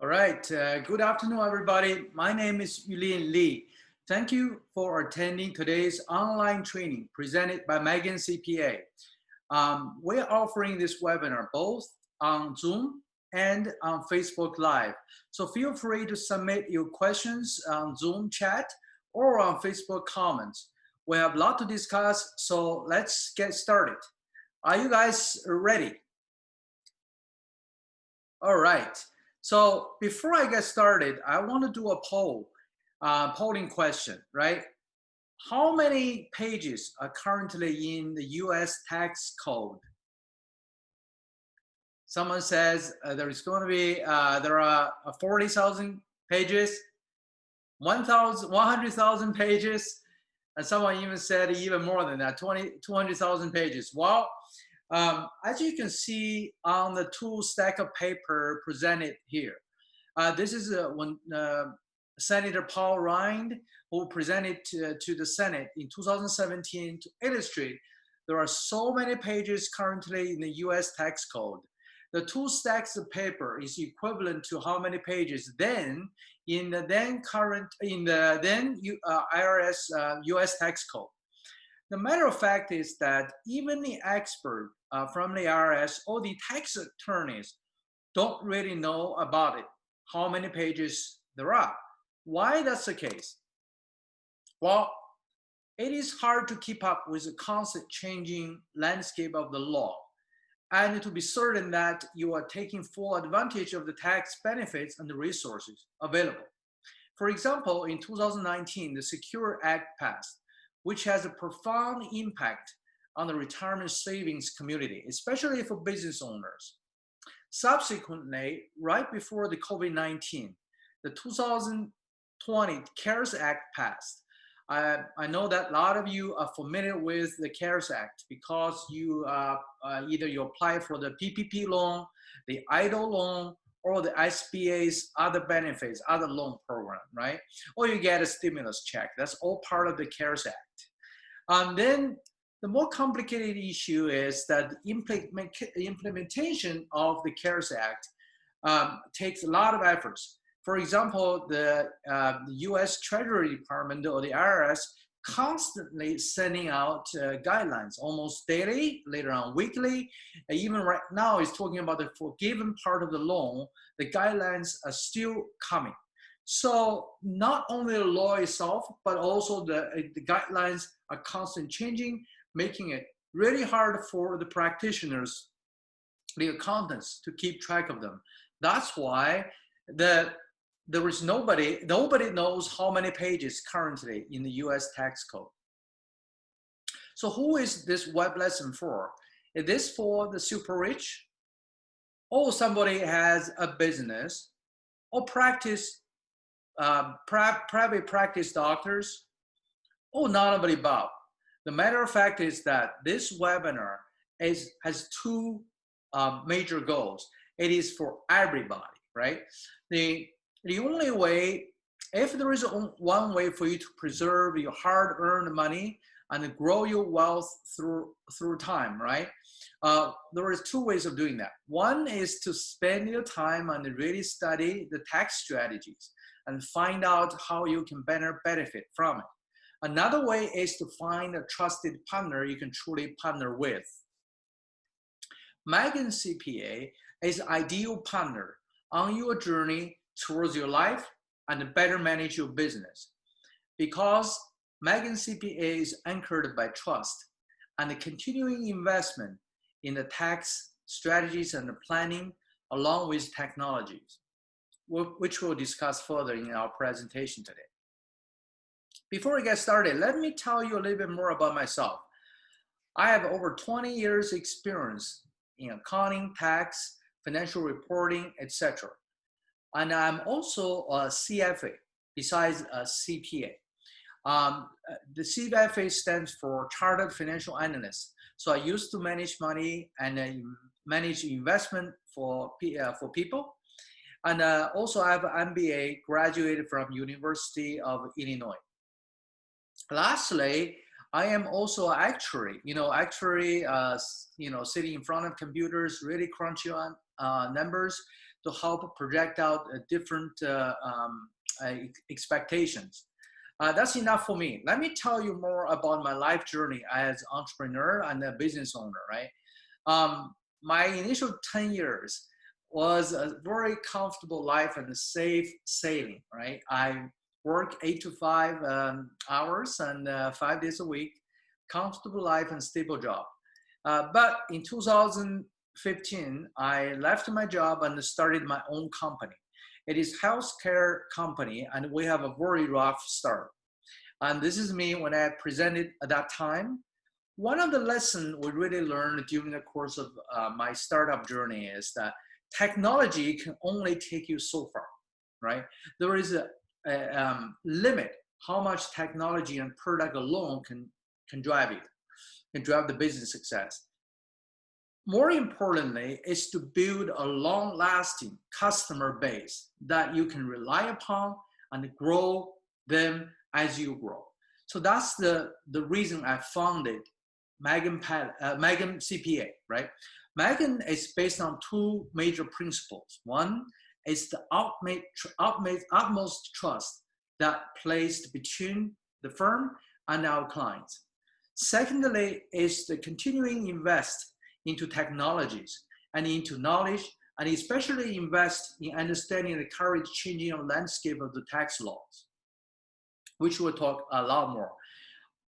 All right. Good afternoon, everybody. My name is Yulin Li. Thank you for attending today's online training presented by Megan CPA. We're offering this webinar both on Zoom and on Facebook Live. So feel free to submit your questions on Zoom chat or on Facebook comments. We have a lot to discuss, so let's get started. Are you guys ready? All right. So before I get started, I want to do a polling question, right? How many pages are currently in the US tax code? Someone says there is going to be, there are 40,000 pages, 100,000 pages, and someone even said even more than that, 200,000 pages. Well, as you can see on the two stack of paper presented here, this is when Senator Paul Ryan, who presented to the Senate in 2017 to illustrate there are so many pages currently in the US tax code. The two stacks of paper is equivalent to how many pages then in the IRS US tax code. The matter of fact is that even the expert from the IRS or the tax attorneys don't really know about it, how many pages there are. Why that's the case? Well, it is hard to keep up with the constant changing landscape of the law and to be certain that you are taking full advantage of the tax benefits and the resources available. For example, in 2019, the Secure Act passed, which has a profound impact on the retirement savings community, especially for business owners. Subsequently, right before the COVID-19, the 2020 CARES Act passed. I know that a lot of you are familiar with the CARES Act because you either you apply for the PPP loan, the EIDL loan, or the SBA's other benefits, other loan program, right? Or you get a stimulus check. That's all part of the CARES Act. Then the more complicated issue is that the implementation of the CARES Act takes a lot of efforts. For example, the US Treasury Department or the IRS constantly sending out guidelines almost daily, later on weekly. Even right now is talking about the forgiven part of the loan. The guidelines are still coming. So not only the law itself, but also the guidelines are constantly changing, making it really hard for the practitioners, the accountants, to keep track of them. That's why there is nobody knows how many pages currently in the US tax code. So who is this web lesson for? Is this for the super rich? Or somebody has a business? Or private practice doctors? Or none of the above? The matter of fact is that this webinar has two major goals. It is for everybody, right? The only way, if there is one way for you to preserve your hard-earned money and grow your wealth through time, right? There is two ways of doing that. One is to spend your time and really study the tax strategies and find out how you can better benefit from it. Another way is to find a trusted partner you can truly partner with. Megan CPA is an ideal partner on your journey towards your life and better manage your business, because Megan CPA is anchored by trust and the continuing investment in the tax strategies and the planning along with technologies, which we'll discuss further in our presentation today. Before we get started, let me tell you a little bit more about myself. I have over 20 years experience in accounting, tax, financial reporting, etc. And I'm also a CFA besides a CPA. The CFA stands for Chartered Financial Analyst. So I used to manage money and manage investment for people. And also I have an MBA, graduated from University of Illinois. Lastly, I am also an actuary. Sitting in front of computers, really crunchy on numbers. to help project out different expectations. That's enough for me. Let me tell you more about my life journey as entrepreneur and a business owner, right? My initial 10 years was a very comfortable life and a safe sailing, right? I work 8 to 5 hours and 5 days a week, comfortable life and stable job. But in 2015, I left my job and started my own company. It is healthcare company, and we have a very rough start. And this is me when I presented at that time. One of the lessons we really learned during the course of my startup journey is that technology can only take you so far, right? There is a limit how much technology and product alone can drive you, can drive the business success. More importantly, is to build a long-lasting customer base that you can rely upon and grow them as you grow. So that's the reason I founded Magen CPA, right? Magen is based on two major principles. One is the utmost trust that placed between the firm and our clients. Secondly, is the continuing invest into technologies and into knowledge, and especially invest in understanding the current changing landscape of the tax laws, which we'll talk a lot more.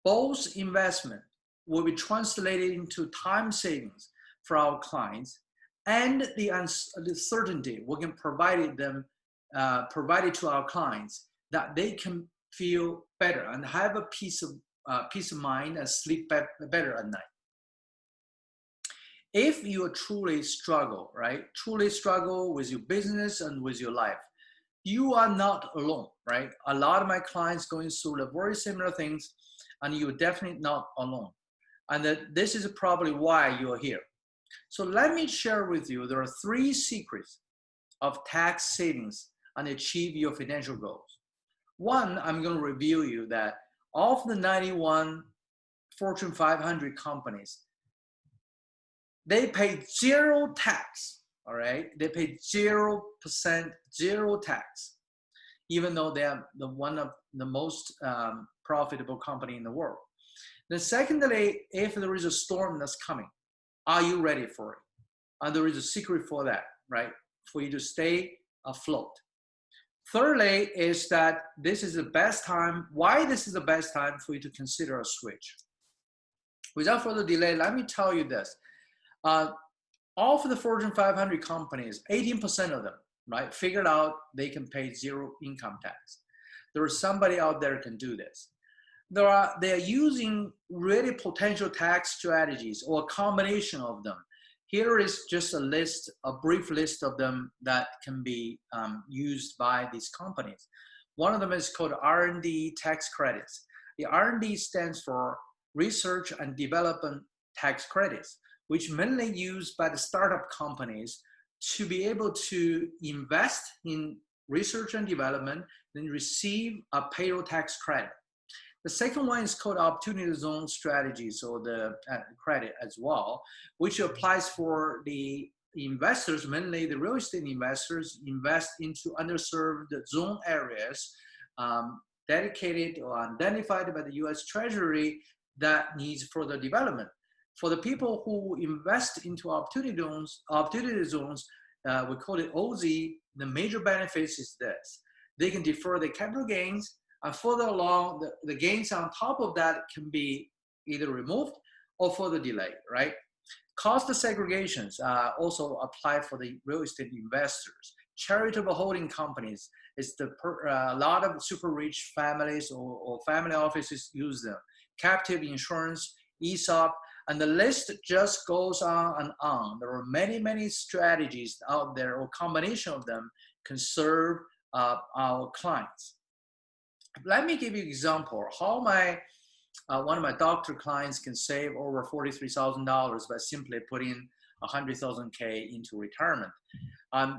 Both investment will be translated into time savings for our clients and the certainty we can provide them, provided to our clients that they can feel better and have a peace of mind and sleep better at night. If you truly struggle, right, truly struggle with your business and with your life, you are not alone, right? A lot of my clients going through the very similar things, and you're definitely not alone. And that this is probably why you're here. So let me share with you, there are 3 secrets of tax savings and achieve your financial goals. One, I'm going to reveal you that of the 91 Fortune 500 companies, they pay 0 tax, all right? They pay 0%, 0 tax, even though they are one of the most profitable company in the world. Then secondly, if there is a storm that's coming, are you ready for it? And there is a secret for that, right? For you to stay afloat. Thirdly, is that this is the best time. Why this is the best time for you to consider a switch? Without further delay, let me tell you this. Of the Fortune 500 companies, 18% of them, right, figured out they can pay 0 income tax. There is somebody out there can do this. They are using really potential tax strategies or a combination of them. Here is just a list, a brief list of them that can be used by these companies. One of them is called R&D tax credits. The R&D stands for Research and Development Tax Credits, which mainly used by the startup companies to be able to invest in research and development, then receive a payroll tax credit. The second one is called Opportunity Zone Strategies, or the credit as well, which applies for the investors, mainly the real estate investors, invest into underserved zone areas dedicated or identified by the US Treasury that needs further development. For the people who invest into opportunity zones, we call it OZ, the major benefits is this. They can defer the capital gains, and further along, the gains on top of that can be either removed or further delayed, right? Cost segregations also apply for the real estate investors. Charitable holding companies, is a lot of super rich families or family offices use them. Captive insurance, ESOP, and the list just goes on and on. There are many, many strategies out there, or combination of them can serve our clients. Let me give you an example how one of my doctor clients can save over $43,000 by simply putting $100,000 into retirement.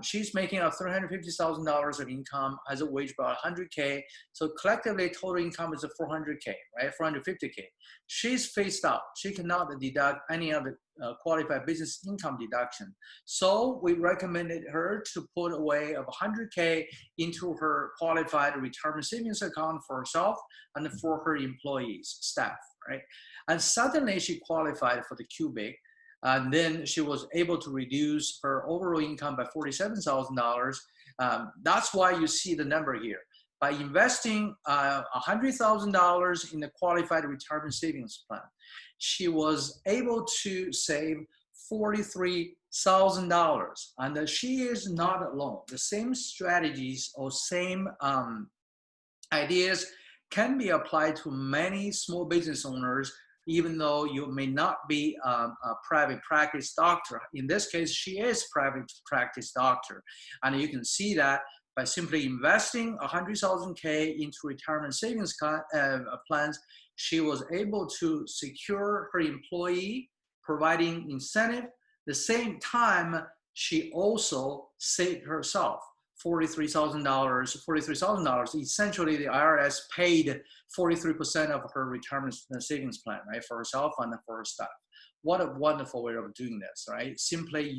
She's making $350,000 of income, has a wage about $100K. So collectively, total income is $400K, right? $450K. She's phased out. She cannot deduct any other qualified business income deduction. So we recommended her to put away of $100K into her qualified retirement savings account for herself and for her employees, staff, right? And suddenly she qualified for the QBIC. And then she was able to reduce her overall income by $47,000. That's why you see the number here. By investing $100,000 in the qualified retirement savings plan, she was able to save $43,000. And she is not alone. The same strategies or same ideas can be applied to many small business owners, even though you may not be a private practice doctor. In this case, she is private practice doctor. And you can see that by simply investing $100,000 into retirement savings plans, she was able to secure her employee, providing incentive. At the same time, she also saved herself $43,000. Essentially, the IRS paid 43% of her retirement savings plan, right, for herself and for her staff. What a wonderful way of doing this, right? Simply,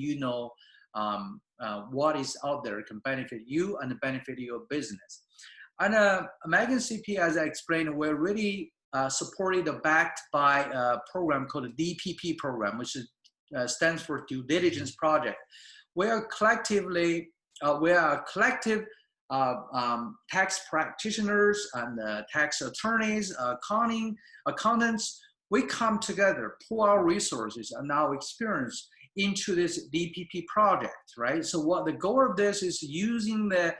what is out there can benefit you and benefit your business. And Megan CP, as I explained, we're really supported and backed by a program called the DPP program, which stands for Due Diligence Project. We are a collective tax practitioners and tax attorneys, accountants. We come together, pool our resources and our experience into this DPP project, right? So what the goal of this is using the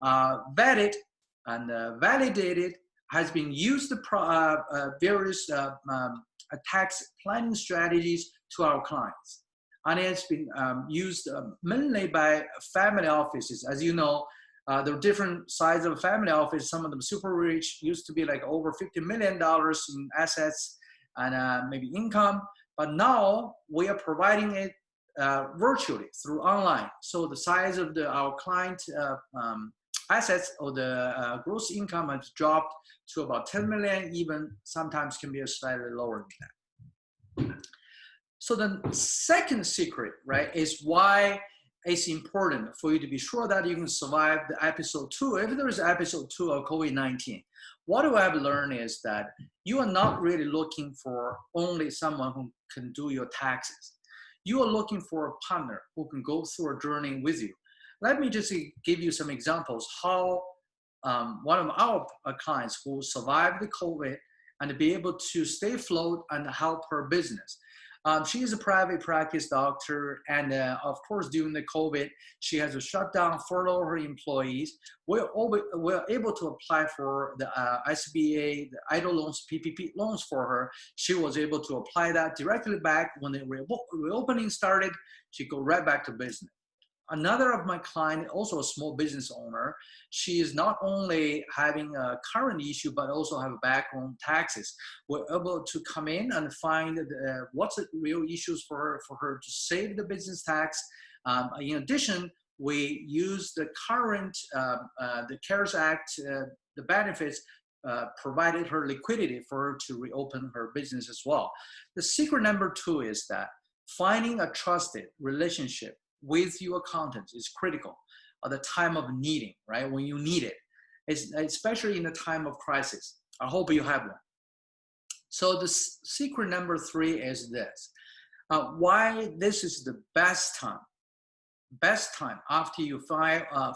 vetted and validated, has been used various tax planning strategies to our clients. And it's been used mainly by family offices. As you know, there are different sizes of family office. Some of them super rich, used to be like over $50 million in assets and maybe income. But now we are providing it virtually through online. So the size of our client assets or the gross income has dropped to about 10 million, even sometimes can be slightly lower than that. So the second secret, right, is why it's important for you to be sure that you can survive the episode 2. If there is episode 2 of COVID-19, what I have learned is that you are not really looking for only someone who can do your taxes. You are looking for a partner who can go through a journey with you. Let me just give you some examples how one of our clients who survived the COVID and be able to stay afloat and help her business. She is a private practice doctor, and of course, during the COVID, she has to shut down, furlough her employees. We're able to apply for the SBA, the idle loans, PPP loans for her. She was able to apply that directly back when the reopening started. She go right back to business. Another of my clients, also a small business owner, she is not only having a current issue, but also have background taxes. We're able to come in and find what's the real issues for her to save the business tax. In addition, we use the current, the CARES Act, the benefits provided her liquidity for her to reopen her business as well. The secret number 2 is that finding a trusted relationship with your accountants is critical at the time of needing, right? When you need it, especially in the time of crisis. I hope you have one. So the secret number 3 is this. Why this is the best time after you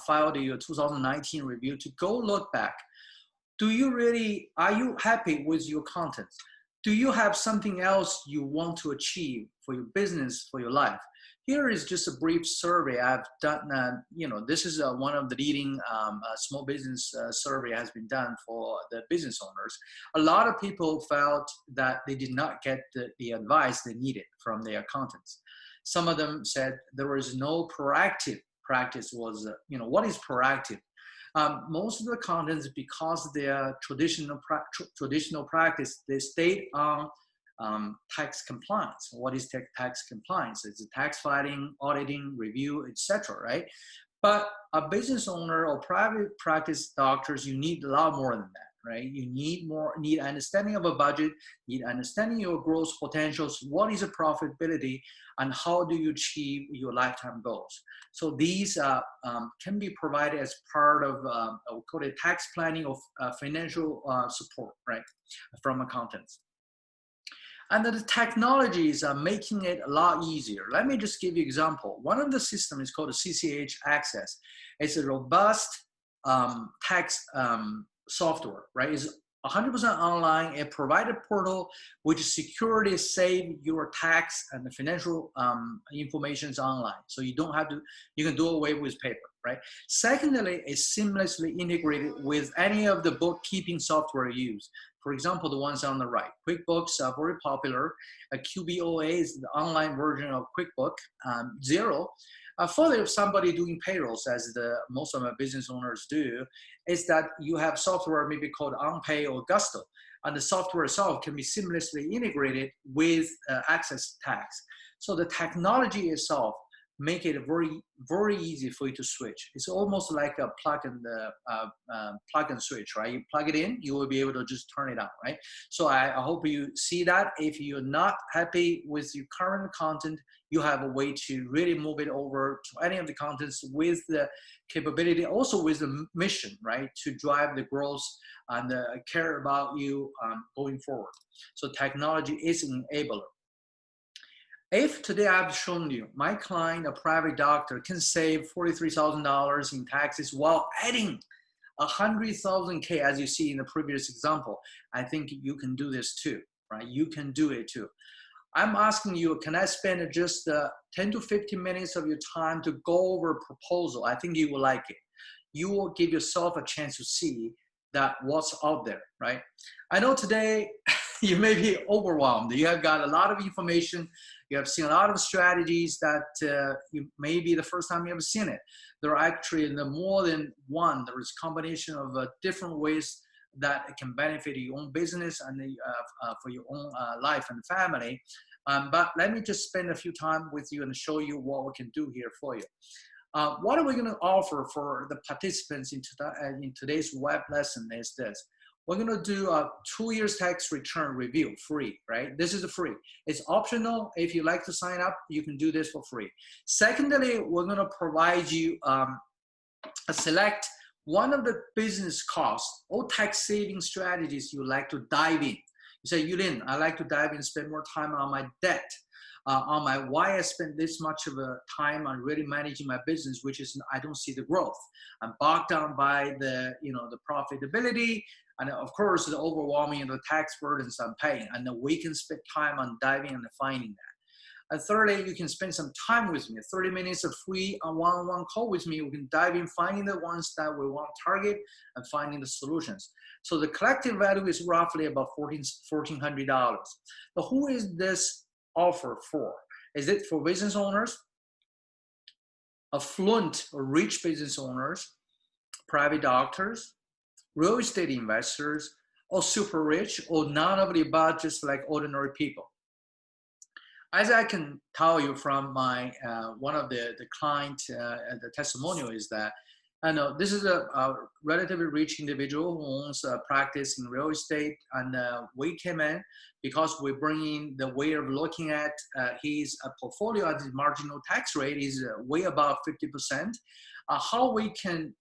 filed your 2019 review to go look back. Are you happy with your accountants? Do you have something else you want to achieve for your business, for your life? Here is just a brief survey I've done. This is one of the leading small business survey has been done for the business owners. A lot of people felt that they did not get the advice they needed from their accountants. Some of them said there was no proactive practice. What is proactive? Most of the accountants, because their traditional practice, they stayed on tax compliance. What is tax compliance? It's tax filing, auditing, review, etc. Right? But a business owner or private practice doctors, you need a lot more than that, right? You need understanding of a budget, need understanding your growth potentials, what is the profitability, and how do you achieve your lifetime goals. So these can be provided as part of, we call it tax planning or financial support, right, from accountants. And the technologies are making it a lot easier. Let me just give you an example. One of the systems is called CCH Access. It's a robust tax software, right? It's 100% online, a provided portal which securely save your tax and the financial information online. So you don't have to, you can do away with paper, right? Secondly, it's seamlessly integrated with any of the bookkeeping software you use. For example, the ones on the right, QuickBooks are very popular. QBOA is the online version of QuickBooks. Xero. Further, if somebody doing payrolls, as most of my business owners do, is that you have software maybe called OnPay or Gusto, and the software itself can be seamlessly integrated with Access Tax. So the technology itself make it very, very easy for you to switch. It's almost like a plug and switch, right? You plug it in, you will be able to just turn it on, right? So I hope you see that. If you're not happy with your current content, you have a way to really move it over to any of the contents with the capability, also with the mission, right? To drive the growth and care about you going forward. So technology is an enabler. If today I've shown you my client, a private doctor, can save $43,000 in taxes while adding 100,000 K, as you see in the previous example, I think you can do this too, right? You can do it too. I'm asking you, can I spend just 10 to 15 minutes of your time to go over a proposal? I think you will like it. You will give yourself a chance to see that what's out there, right? I know today you may be overwhelmed. You have got a lot of information. You have seen a lot of strategies that you may be the first time you have seen it. There are actually more than one. There is a combination of different ways that it can benefit your own business and for your own life and family. But let me just spend a few time with you and show you what we can do here for you. What are we going to offer for the participants in today's web lesson is this. We're going to do a 2 years tax return review free, right? This is free. It's optional. If you like to sign up, you can do this for free. Secondly, we're going to provide you select one of the business costs or tax saving strategies you like to dive in. You say, Yulin, I like to dive in, spend more time on my debt, on my why I spend this much of a time on really managing my business, which is I don't see the growth. I'm bogged down by the profitability, and of course the overwhelming the tax burdens I'm paying. And then we can spend time on diving and finding that. And thirdly, you can spend some time with me, 30 minutes of free one-on-one call with me. We can dive in, finding the ones that we want to target and finding the solutions. So the collective value is roughly about $1,400. But who is this offer for? Is it for business owners, affluent or rich business owners, private doctors, real estate investors, or super rich, or none of the above, just like ordinary people? As I can tell you from my one of the client the testimonial is that I know this is a relatively rich individual who owns a practice in real estate, and we came in because we bring in the way of looking at his portfolio at his marginal tax rate is way above 50%. How we can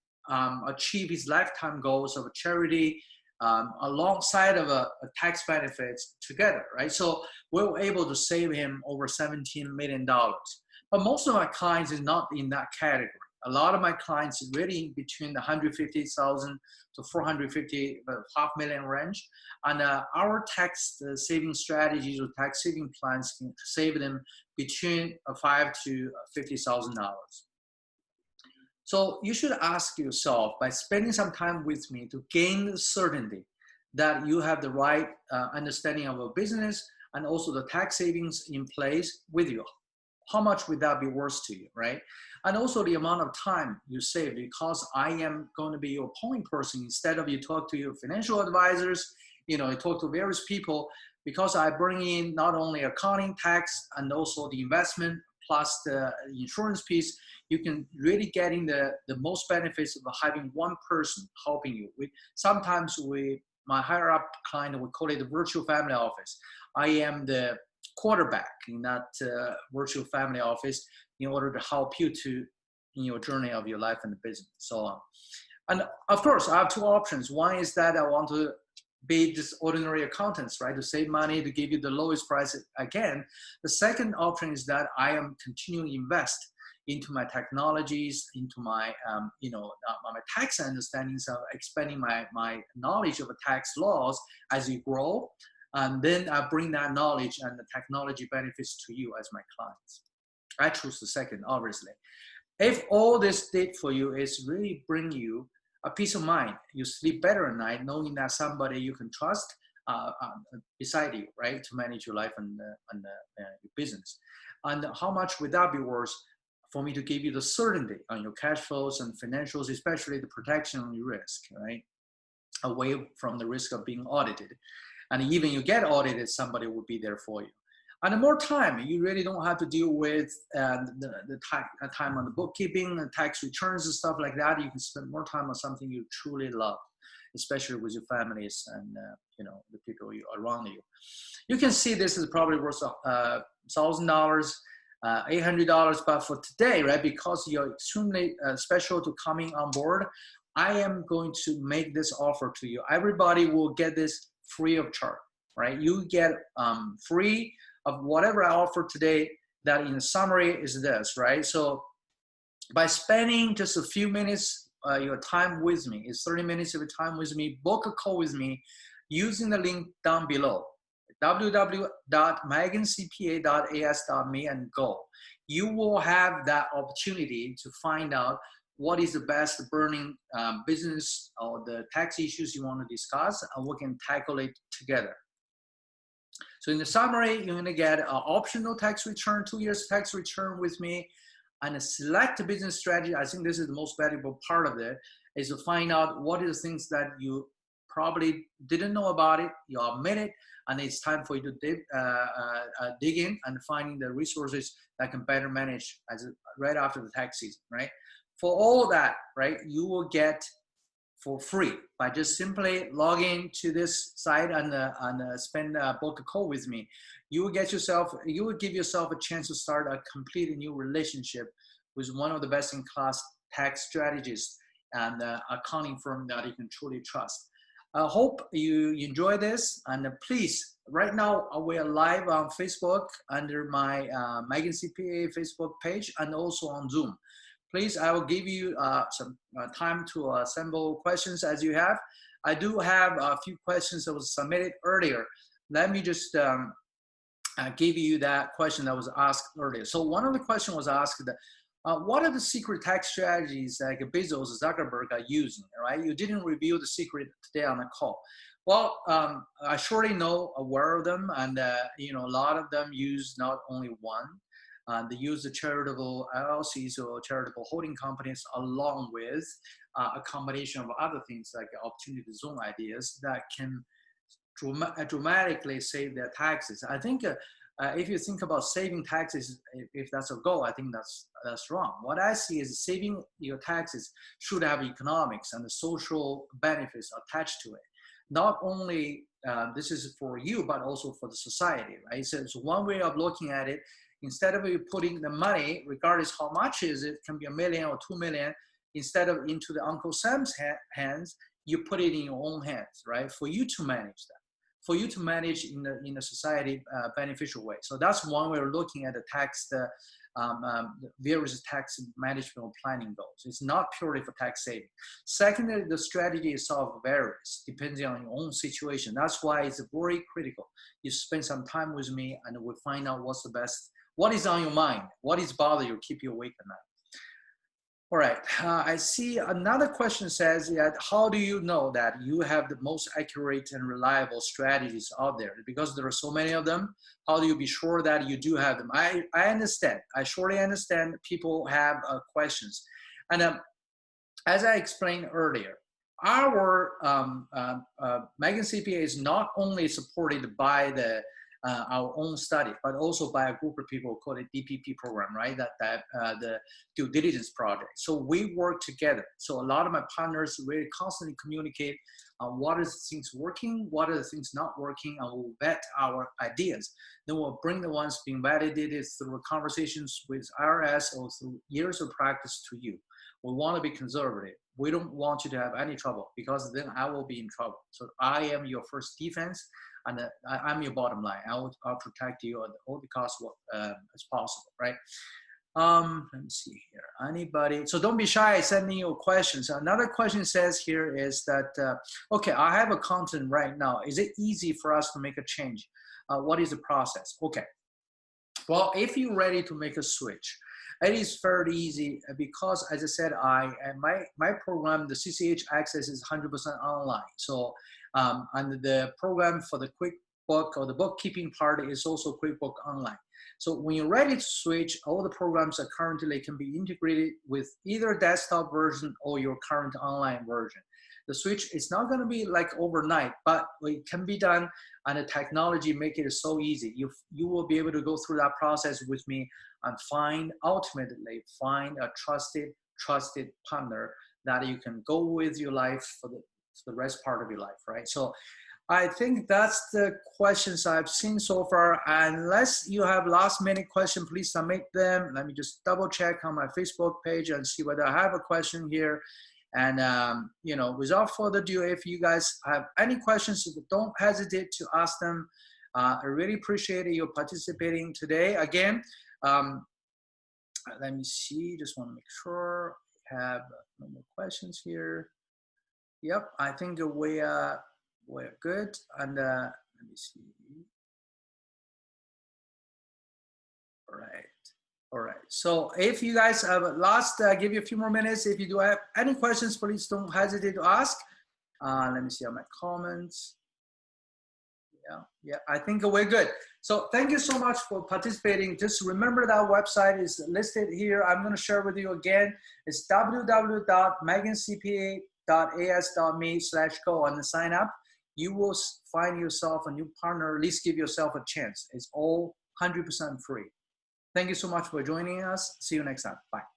achieve his lifetime goals of charity alongside of a tax benefits together, right? So we were able to save him over $17 million. But most of my clients is not in that category. A lot of my clients is really between the 150,000 to 450, $500,000 range. And our tax saving strategies or tax saving plans can save them between $5,000 to $50,000. So you should ask yourself, by spending some time with me to gain the certainty that you have the right understanding of a business and also the tax savings in place with you, how much would that be worth to you, right? And also the amount of time you save, because I am going to be your point person. Instead of you talk to your financial advisors, I talk to various people because I bring in not only accounting, tax, and also the investment plus the insurance piece. You can really get in the most benefits of having one person helping you. Sometimes my higher up client, we call it the virtual family office. I am the quarterback in that virtual family office in order to help you in your journey of your life and the business, so on. And of course, I have two options. One is that I want to be just ordinary accountants, right? To save money, to give you the lowest price I can. The second option is that I am continuing to invest into my technologies, into my, my tax understandings of expanding my knowledge of the tax laws as you grow. And then I bring that knowledge and the technology benefits to you as my clients. I choose the second, obviously. If all this did for you is really bring you a peace of mind, you sleep better at night knowing that somebody you can trust beside you, right, to manage your life and your business. And how much would that be worth for me to give you the certainty on your cash flows and financials, especially the protection on your risk, right, away from the risk of being audited. And even you get audited, somebody will be there for you. And the more time, you really don't have to deal with the time on the bookkeeping and tax returns and stuff like that. You can spend more time on something you truly love, especially with your families and the people around you. You can see this is probably worth $1,000, $800, but for today, right, because you're extremely special to coming on board, I am going to make this offer to you. Everybody will get this free of charge, right? You get free of whatever I offer today. That in summary is this, right? So by spending just a few minutes your time with me, it's 30 minutes of your time with me, book a call with me using the link down below, www.megancpa.as.me, and go. You will have that opportunity to find out what is the best burning business or the tax issues you want to discuss, and we can tackle it together. So in the summary, you're going to get an optional tax return, 2 years tax return with me, and a select business strategy. I think this is the most valuable part of it, is to find out what are the things that you probably didn't know about it, you omit it, and it's time for you to dig in and finding the resources that can better manage right after the tax season, right? For all that, right, you will get for free by just simply logging to this site and book a call with me. You will give yourself a chance to start a completely new relationship with one of the best-in-class tax strategists and accounting firm that you can truly trust. I hope you enjoy this, and please, right now we are live on Facebook under my Megan CPA Facebook page and also on Zoom. Please, I will give you some time to assemble questions as you have. I do have a few questions that was submitted earlier. Let me just give you that question that was asked earlier. So one of the questions was asked, what are the secret tax strategies like Bezos, Zuckerberg are using, right? You didn't reveal the secret today on the call. Well, I surely know aware of them, and a lot of them use not only one. They use the charitable LLCs or charitable holding companies along with a combination of other things like opportunity zone ideas that can dramatically save their taxes. I think if you think about saving taxes, if that's a goal, I think that's wrong. What I see is saving your taxes should have economics and the social benefits attached to it. Not only this is for you, but also for the society, right? So it's one way of looking at it. Instead of you putting the money, regardless how much is it, can be $1 million or $2 million, instead of into the Uncle Sam's hands, you put it in your own hands, right? For you to manage that, for you to manage in a society beneficial way. So that's one way of looking at the tax, the various tax management planning goals. It's not purely for tax saving. Secondly, the strategy itself varies depending on your own situation. That's why it's very critical. You spend some time with me and we'll find out what's the best. What is on your mind? What is bothering you? Keep you awake at night. All right. I see another question says that how do you know that you have the most accurate and reliable strategies out there? Because there are so many of them. How do you be sure that you do have them? I understand. I surely understand people have questions. And as I explained earlier, our Megan CPA is not only supported by our own study, but also by a group of people called a DPP program, right? The due diligence project. So we work together. So a lot of my partners really constantly communicate on what is things working, what are the things not working, and we'll vet our ideas. Then we'll bring the ones being validated through conversations with IRS or through years of practice to you. We want to be conservative. We don't want you to have any trouble, because then I will be in trouble. So I am your first defense, and I'm your bottom line. I'll protect you at all the costs as possible, right? Let me see here. Anybody? So don't be shy. Send me your questions. Another question says here is that, okay, I have a content right now. Is it easy for us to make a change? What is the process? Okay. Well, if you're ready to make a switch, it is fairly easy, because, as I said, my program, the CCH Access, is 100% online. So, and the program for the QuickBook or the bookkeeping part is also QuickBook Online. So when you're ready to switch, all the programs that currently can be integrated with either desktop version or your current online version. The switch is not going to be like overnight, but it can be done, and the technology make it so easy. You will be able to go through that process with me and ultimately find a trusted partner that you can go with your life for the rest part of your life, right? So I think that's the questions I've seen so far. Unless you have last minute question, please submit them. Let me just double check on my Facebook page and see whether I have a question here. And, without further ado, if you guys have any questions, don't hesitate to ask them. I really appreciate you participating today. Again, let me see, just want to make sure I have no more questions here. Yep, I think we're good. And let me see. All right. So if you guys have give you a few more minutes. If you do have any questions, please don't hesitate to ask. Let me see on my comments. Yeah, I think we're good. So thank you so much for participating. Just remember that website is listed here. I'm going to share with you again. It's www.megancpa.as.me/go and sign up. You will find yourself a new partner. At least give yourself a chance. It's all 100% free. Thank you so much for joining us. See you next time. Bye.